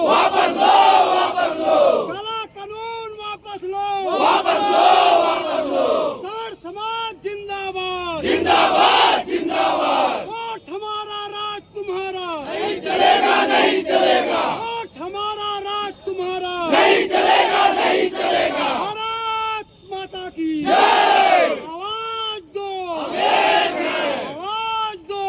वापस लो, वापस लो, काला कानून वापस लो, वापस लो, वापस लो। सवर समाज जिंदाबाद, जिंदाबाद, जिंदाबाद। वोट हमारा राज तुम्हारा, नहीं चलेगा, नहीं चलेगा, वोट हमारा राज तुम्हारा, नहीं चलेगा, नहीं चलेगा। भारत माता की जय। आवाज दो, आवाज दो।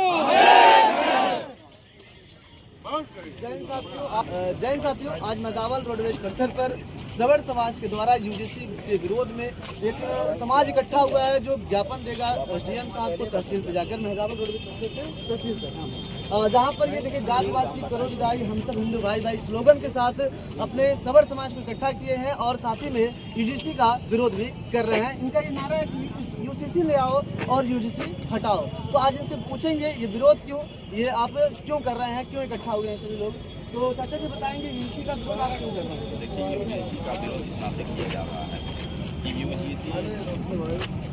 जैन साथियों, आज मदावल रोडवेज परिसर पर सवर समाज के द्वारा यूजीसी के विरोध में एक समाज इकट्ठा हुआ है जो ज्ञापन देगा डीएम साहब को तहसील पे जाकर, मदावल रोडवेज परिसर से तहसील पर, जहाँ पर ये देखिए जातिवाद की करो विदाई हम सब हिंदू भाई भाई स्लोगन के साथ अपने सवर समाज को इकट्ठा किए हैं और साथ ही में यूजीसी का विरोध भी कर रहे हैं। इनका ये नारा है कि यूजीसी ले आओ और यूजीसी हटाओ। तो आज इनसे पूछेंगे ये विरोध क्यों, ये आप क्यों कर रहे हैं, क्यों इकट्ठा हुए हैं सभी लोग। तो चाचा जी बताएंगे यूजीसी का विरोध आप क्यों कर रहे हैं? देखिए, यूजीसी का विरोध इस नाते किया जा रहा है कि यूजीसी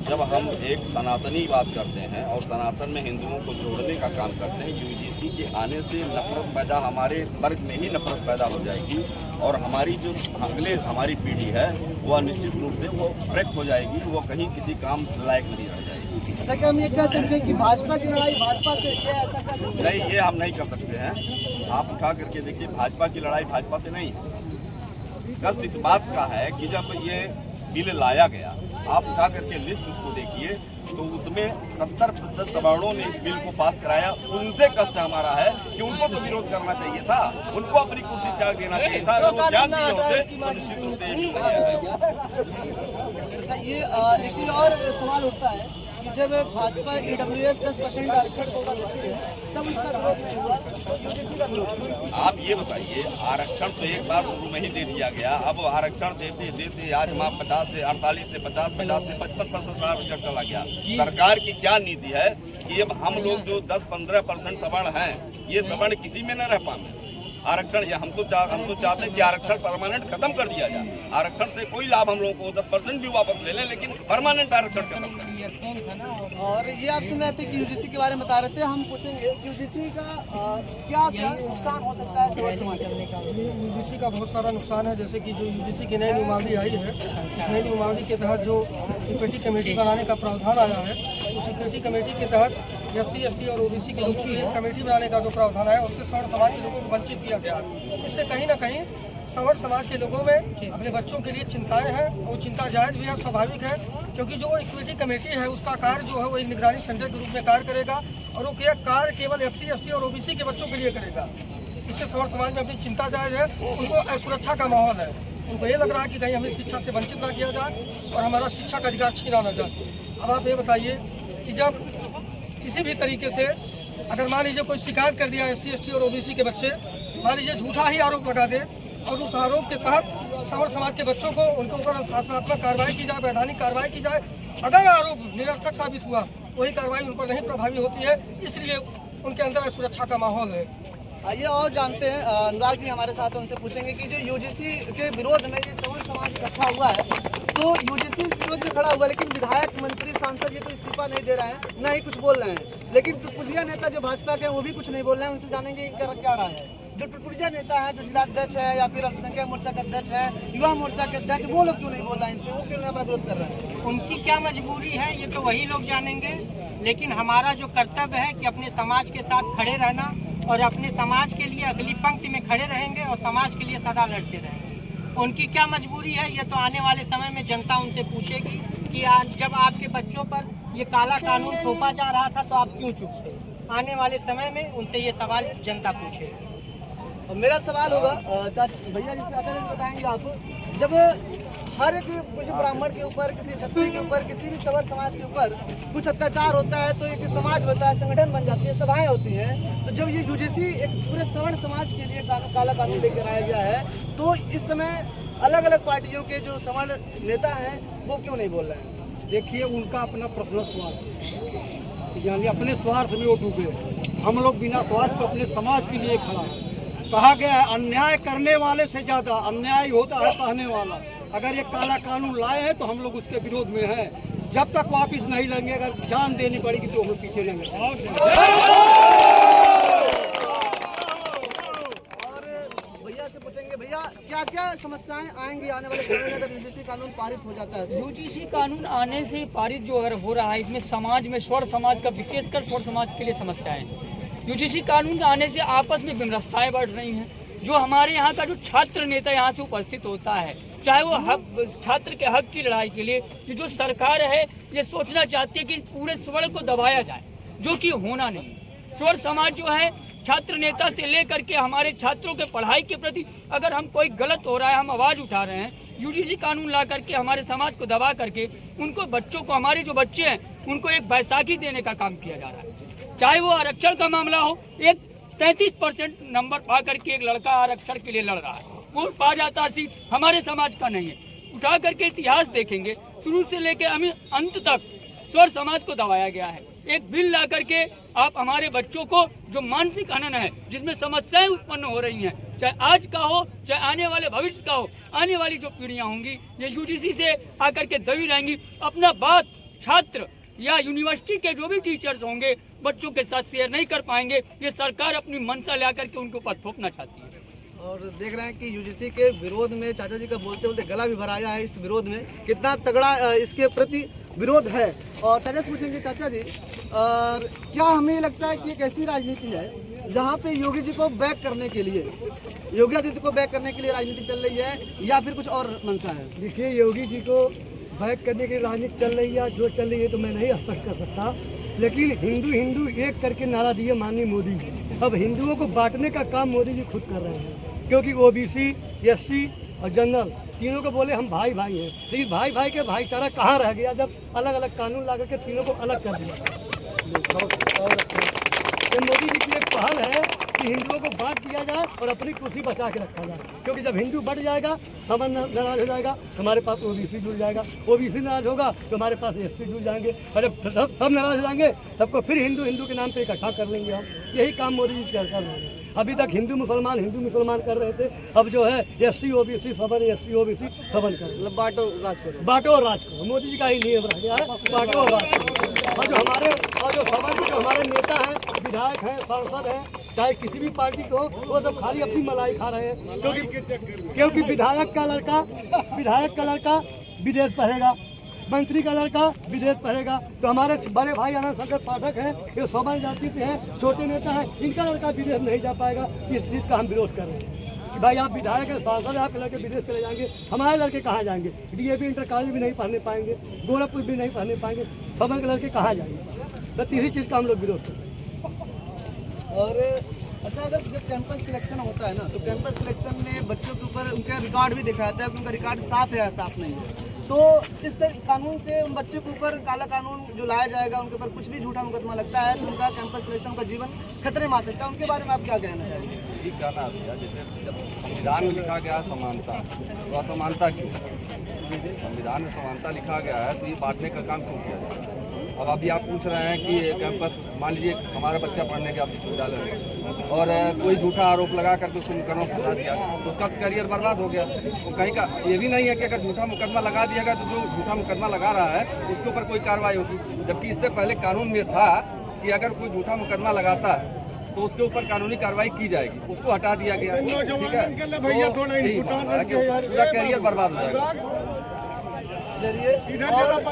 जब हम एक सनातनी बात करते हैं और सनातन में हिंदुओं को जोड़ने का काम करते हैं, यूजीसी के आने से नफरत पैदा, हमारे वर्ग में ही नफरत पैदा हो जाएगी और हमारी जो हमारी पीढ़ी है वह निश्चित रूप से वो ब्रेक हो जाएगी, वो कहीं किसी काम लायक नहीं रह जाएगी। अच्छा, क्या हम ये कह सकते हैं कि भाजपा की लड़ाई भाजपा से, क्या ऐसा कह सकते हैं? नहीं, ये हम नहीं कर सकते हैं। आप उठा करके देखिए, भाजपा की लड़ाई भाजपा से नहीं। कष्ट इस बात का है कि जब ये बिल लाया गया, आप उठा करके लिस्ट उसको देखिए तो उसमें 70% सवर्णों ने इस बिल को पास कराया। उनसे कष्ट हमारा है कि उनको तो विरोध करना चाहिए था, उनको अपनी कुर्सी त्याग देना चाहिए था। अगर वो त्याग दिए होते तो निश्चित रूप से अच्छा, ये एक चीज और सवाल उठता है कि जब भाजपा EWS 10% आरक्षण होगा तब उसका विरोध नहीं हुआ, तो यूजीसी का विरोध। आप ये बताइए, आरक्षण तो एक बार शुरू में ही दे दिया गया, अब आरक्षण देते देते आज हम 50 से 48 से 50, 50 से 55% आरक्षण चला गया। सरकार की क्या नीति है कि अब हम लोग जो 10-15% सवर्ण हैं, ये सवर्ण किसी में न रह पाए। आरक्षण हम तो चाहते हैं कि आरक्षण परमानेंट खत्म कर दिया जाए। आरक्षण से कोई लाभ हम लोगों को 10% भी वापस ले लें, लेकिन परमानेंट आरक्षण खत्म करें। और ये आप सुन रहे थे कि यूजीसी के बारे में बता रहे थे, हम पूछेंगे यूजीसी का क्या क्या नुकसान हो सकता है सवर समाज करने का? यूजीसी का बहुत सारा नुकसान है। जैसे कि जो यूजीसी की नई नियमावली आई है, इस नई नियमावली के तहत जो इक्विटी कमेटी बनाने का प्रावधान आया है, उस इक्विटी कमेटी के तहत SC, ST और OBC के लोगों की एक कमेटी बनाने का जो प्रावधान है, उससे सवर समाज के लोगों को वंचित किया गया है। इससे कहीं ना कहीं सवर समाज के लोगों में अपने बच्चों के लिए चिंताएं हैं, और चिंता जायज़ भी है, स्वाभाविक है, क्योंकि जो इक्विटी कमेटी है उसका कार्य जो है वो एक निगरानी सेंटर के रूप में कार्य करेगा और वो कार्य केवल SC, ST और OBC के बच्चों के लिए करेगा। इससे सवर समाज में अपनी चिंता जायज़ है, उनको असुरक्षा का माहौल है, उनको ये लग रहा है कि कहीं हमें शिक्षा से वंचित ना किया जाए और हमारा शिक्षा का अधिकार छीना ना जाए। अब आप ये बताइए कि जब किसी भी तरीके से अगर मान लीजिए कोई शिकायत कर दिया SC, ST और OBC के बच्चे, मान लीजिए झूठा ही आरोप लगा दे और उस आरोप के तहत सवर समाज के बच्चों को उनके ऊपर शासनात्मक कार्रवाई की जाए, वैधानिक कार्रवाई की जाए, अगर आरोप निरर्थक साबित हुआ वही कार्रवाई उन पर नहीं प्रभावी होती है, इसलिए उनके अंदर सुरक्षा का माहौल है। आइए और जानते हैं, अनुराग जी हमारे साथ, उनसे पूछेंगे कि जो यूजीसी के विरोध में ये सवर समाज इकट्ठा हुआ है, तो यूजीसी इस विरोध में खड़ा हुआ, लेकिन विधायक, मंत्री, सांसद ये तो इस्तीफा नहीं दे रहे हैं, ना ही कुछ बोल रहे हैं। लेकिन टुटपुटिया नेता जो भाजपा के वो भी कुछ नहीं बोल रहे हैं, उनसे जानेंगे क्या रहा है। जो टुटपुटिया नेता है, जो जिला अध्यक्ष है या फिर अल्पसंख्यक मोर्चा के अध्यक्ष है, युवा मोर्चा के अध्यक्ष, वो लोग क्यों नहीं बोल रहे हैं इसमें, वो क्यों नहीं अपना विरोध कर रहे हैं? उनकी क्या मजबूरी है ये तो वही लोग जानेंगे, लेकिन हमारा जो कर्तव्य है कि अपने समाज के साथ खड़े रहना और अपने समाज के लिए अगली पंक्ति में खड़े रहेंगे और समाज के लिए सदा लड़ते रहेंगे। उनकी क्या मजबूरी है ये तो आने वाले समय में जनता उनसे पूछेगी कि आज जब आपके बच्चों पर ये काला कानून थोपा जा रहा था तो आप क्यों चुप थे। आने वाले समय में उनसे ये सवाल जनता पूछेगी। मेरा सवाल होगा भैया, जिससे बताएंगे आप, जब हर एक कुछ ब्राह्मण के ऊपर, किसी क्षत्रिय के ऊपर, किसी भी सवर समाज के ऊपर कुछ अत्याचार होता है तो एक समाज बनता है, संगठन बन जाती है, सभाएं होती हैं, तो जब ये यूजीसी एक पूरे सवर्ण समाज के लिए काला कानून लेकर आया गया है, तो इस समय अलग अलग पार्टियों के जो सवर्ण नेता हैं वो क्यों नहीं बोल रहे हैं? देखिए, उनका अपना पर्सनल स्वार्थ, यानी अपने स्वार्थ में वो डूबे। हम लोग बिना स्वार्थ को अपने समाज के लिए खड़ा है। कहा गया है अन्याय करने वाले से ज्यादा अन्याय होता है सहने वाला। अगर ये काला कानून लाए हैं तो हम लोग उसके विरोध में हैं। जब तक वापिस नहीं लेंगे, अगर जान देनी पड़ेगी तो हम पीछे लेंगे। और भैया से पूछेंगे भैया क्या क्या समस्याएं आएंगी आने वाले समय में अगर यूजीसी कानून पारित हो जाता है? यूजीसी कानून आने से पारित जो अगर हो रहा है, इसमें समाज में स्वर्ण समाज का, विशेषकर स्वर्ण समाज के लिए समस्याएं हैं। यूजीसी कानून आने से आपस में विमरसताएं बढ़ रही हैं। जो हमारे यहाँ का जो छात्र नेता यहाँ से उपस्थित होता है, चाहे वो हक छात्र के हक की लड़ाई के लिए, ये जो सरकार है ये सोचना चाहती है कि पूरे स्वर्ण को दबाया जाए, जो कि होना नहीं। स्वर्ण समाज जो है छात्र नेता से लेकर के हमारे छात्रों के पढ़ाई के प्रति अगर हम कोई गलत हो रहा है, हम आवाज़ उठा रहे हैं, यूजीसी कानून ला करके हमारे समाज को दबा करके उनको बच्चों को, हमारे जो बच्चे हैं उनको एक बैसाखी देने का काम किया जा रहा है। चाहे वो आरक्षण का मामला हो, एक 33% नंबर पा करके एक लड़का आरक्षण के लिए लड़ रहा है, वो पा जाता सीट, हमारे समाज का नहीं है। उठा करके इतिहास देखेंगे, शुरू से लेकर अंत तक स्वर समाज को दबाया गया है। एक बिल ला करके आप हमारे बच्चों को जो मानसिक हनन है, जिसमें समस्याएं उत्पन्न हो रही हैं, चाहे आज का हो चाहे आने वाले भविष्य का हो, आने वाली जो पीढ़ियां होंगी ये यूजीसी से आकर के दबी रहेंगी। अपना बात छात्र या यूनिवर्सिटी के जो भी टीचर्स होंगे बच्चों के साथ शेयर नहीं कर पाएंगे। ये सरकार अपनी मंशा ला करके उनके ऊपर थोपना चाहती है। और देख रहे हैं कि यूजीसी के विरोध में चाचा जी का बोलते बोलते गला भी भराया है। इस विरोध में कितना तगड़ा इसके प्रति विरोध है। और चाचा से पूछेंगे, चाचा जी क्या हमें लगता है कि एक ऐसी राजनीति है जहां पे योगी जी को बैक करने के लिए, योगी आदित्य को बैक करने के लिए राजनीति चल रही है या फिर कुछ और मंशा है? देखिए, योगी जी को बैक करने की राजनीति चल रही है, जो चल रही है तो मैं नहीं स्पष्ट कर सकता, लेकिन हिंदू हिंदू एक करके नारा दिए माननीय मोदी जी। अब हिंदुओं को बांटने का काम मोदी जी खुद कर रहे हैं, क्योंकि ओबीसी, एससी और जनरल तीनों को बोले हम भाई भाई हैं, लेकिन भाई भाई के भाईचारा कहाँ रह गया जब अलग अलग कानून ला करके तीनों को अलग कर दिया। ये मोदी जी की एक पहल है कि हिंदुओं को बांट दिया जाए और अपनी कुर्सी बचा के रखा जाए, क्योंकि जब हिंदू बढ़ जाएगा समझ नाराज हो जाएगा, हमारे पास ओबीसी जुड़ जाएगा, ओबीसी नाराज होगा तो हमारे पास एससी जुड़ जाएंगे, और जब सब नाराज हो जाएंगे सबको फिर हिंदू हिंदू के नाम पे इकट्ठा कर लेंगे हम। यही काम मोदी जी कर रहे हैं। अभी तक हिंदू मुसलमान कर रहे थे, अब जो है एससी ओबीसी सबन, एससी ओबीसी सबन कर, मतलब बांटो राज करो, बांटो और राज करो। मोदी जी का ही नियम रह गया है, बांटो और राज करो। और जो हमारे नेता हैं, विधायक हैं, सांसद हैं, चाहे किसी भी पार्टी को, वो सब खाली अपनी मलाई खा रहे हैं, क्योंकि विधायक का लड़का विदेश पढ़ेगा, मंत्री का लड़का विदेश पढ़ेगा, तो हमारे बड़े भाई आनंद शंकर पाठक हैं, ये सोमन जाति के हैं, छोटे नेता हैं, इनका लड़का विदेश नहीं जा पाएगा। इस चीज़ का हम विरोध कर रहे हैं कि भाई आप विधायक हैं, सांसद हैं, आपके लड़के विदेश चले जाएंगे, हमारे लड़के कहाँ जाएंगे? डीएवी इंटर कॉलेज भी नहीं पढ़ने पाएंगे, गोरखपुर भी नहीं पढ़ने पाएंगे, सोमन के लड़के कहाँ जाएंगे? बस इसी चीज़ का हम लोग विरोध कर रहे हैं। और अच्छा, अगर जब कैंपस सिलेक्शन होता है ना, तो कैंपस सिलेक्शन में बच्चों के ऊपर उनका रिकॉर्ड भी देखा जाता है कि उनका रिकॉर्ड साफ है या साफ नहीं है। तो इस कानून से उन बच्चों के ऊपर काला कानून जो लाया जाएगा, उनके ऊपर कुछ भी झूठा मुकदमा लगता है तो उनका कैंपस सिलेक्शन का जीवन खतरे में आ सकता है। उनके बारे में आप क्या कहना चाहेंगे? ठीक कहना है। जैसे जब संविधान में लिखा गया है समानता, तो असमानता क्यों? संविधान में समानता लिखा गया है तो ये बांटने का काम क्यों किया जाए? अब अभी आप पूछ रहे हैं कि कैंपस, मान लीजिए हमारा बच्चा पढ़ने गया विश्वविद्यालय में और कोई झूठा आरोप लगा करके उसको मुकदमा फंसा दिया तो उसका करियर बर्बाद हो गया। तो कहीं का ये भी नहीं है कि अगर झूठा मुकदमा लगा दिया गया तो जो झूठा मुकदमा लगा रहा है उसके ऊपर कोई कार्रवाई होगी, जबकि इससे पहले कानून में था कि अगर कोई झूठा मुकदमा लगाता है तो उसके ऊपर कानूनी कार्रवाई की जाएगी, उसको हटा दिया गया। ठीक है, पूरा करियर बर्बाद हो जाएगा। चलिए, और